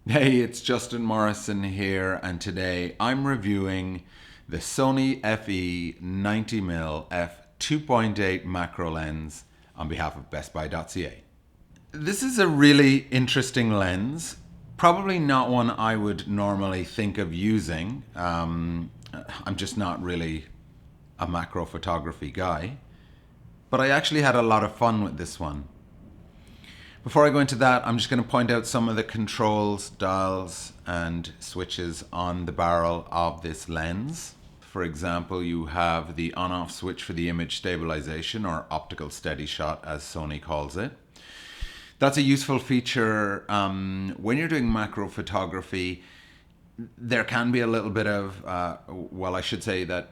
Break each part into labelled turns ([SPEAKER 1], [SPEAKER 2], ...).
[SPEAKER 1] Hey, it's Justin Morrison here, and today I'm reviewing the Sony FE 90mm f2.8 macro lens on behalf of bestbuy.ca. This is a really interesting lens, probably not one I would normally think of using. I'm just not really a macro photography guy, but I actually had a lot of fun with this one. Before I go into that, I'm just going to point out some of the controls, dials, and switches on the barrel of this lens. For example, you have the on-off switch for the image stabilization, or optical steady shot as Sony calls it. That's a useful feature when you're doing macro photography. There can be a little bit of, well, I should say that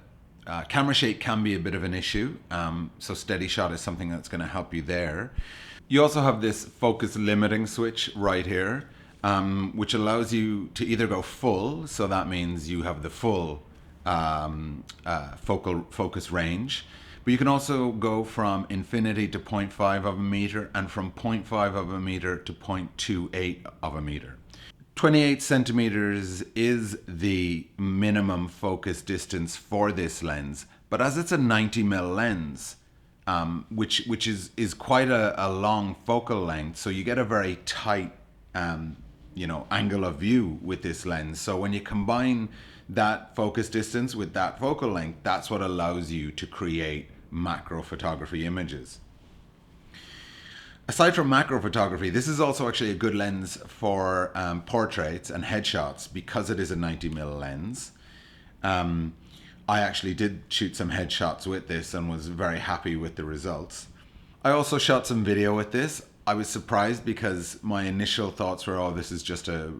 [SPEAKER 1] camera shake can be a bit of an issue. So steady shot is something that's going to help you there. You also have this focus limiting switch right here, which allows you to either go full, so that means you have the full focal focus range, but you can also go from infinity to 0.5 of a meter and from 0.5 of a meter to 0.28 of a meter. 28 centimeters is the minimum focus distance for this lens, but as it's a 90mm lens, which is quite a long focal length, so you get a very tight angle of view with this lens. So when you combine that focus distance with that focal length, that's what allows you to create macro photography images. Aside from macro photography, this is also actually a good lens for portraits and headshots because it is a 90mm lens. I actually did shoot some headshots with this and was very happy with the results. I also shot some video with this. I was surprised because my initial thoughts were, oh, this is just a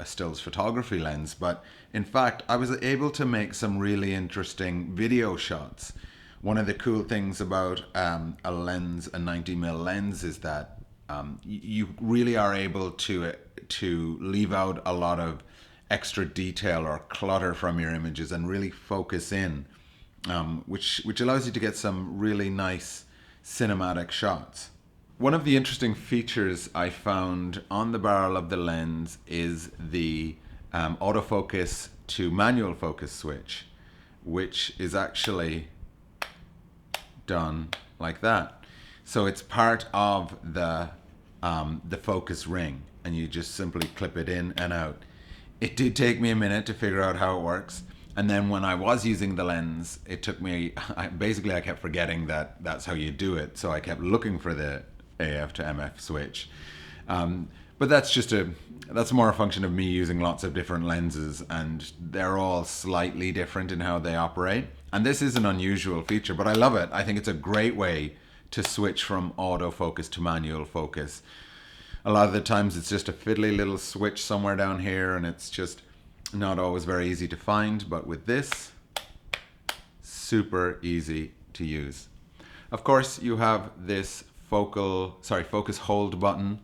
[SPEAKER 1] stills photography lens. But in fact, I was able to make some really interesting video shots. One of the cool things about a lens, a 90mm lens, is that you really are able to leave out a lot of extra detail or clutter from your images and really focus in, which allows you to get some really nice cinematic shots. One of the interesting features I found on the barrel of the lens is the autofocus to manual focus switch, which is actually done like that. So it's part of the focus ring, and you just simply clip it in and out. It did take me a minute to figure out how it works, and then when I was using the lens, it took me, I kept forgetting that that's how you do it, so I kept looking for the AF to MF switch. But that's more a function of me using lots of different lenses, and they're all slightly different in how they operate. And this is an unusual feature, but I love it. I think it's a great way to switch from autofocus to manual focus. A lot of the times it's just a fiddly little switch somewhere down here, and it's just not always very easy to find. But with this, super easy to use. Of course, you have this focus hold button,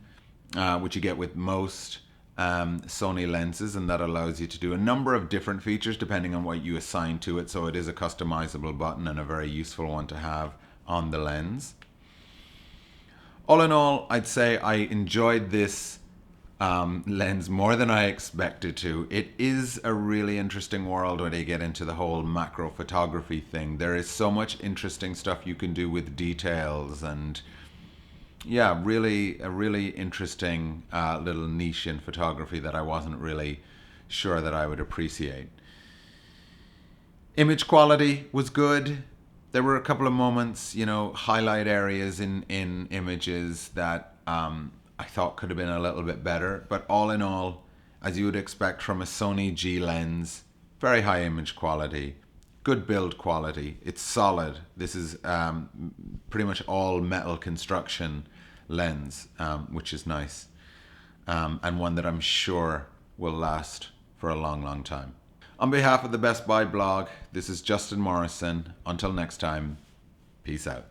[SPEAKER 1] which you get with most Sony lenses, and that allows you to do a number of different features depending on what you assign to it. So it is a customizable button and a very useful one to have on the lens. All in all, I'd say I enjoyed this lens more than I expected to. It is a really interesting world when you get into the whole macro photography thing. There is so much interesting stuff you can do with details, and yeah, a really interesting little niche in photography that I wasn't really sure that I would appreciate. Image quality was good. There were a couple of moments, highlight areas in images that I thought could have been a little bit better. But all in all, as you would expect from a Sony G lens, very high image quality, good build quality. It's solid. This is pretty much all metal construction lens, which is nice, and one that I'm sure will last for a long, long time. On behalf of the Best Buy blog, this is Justin Morrison. Until next time, peace out.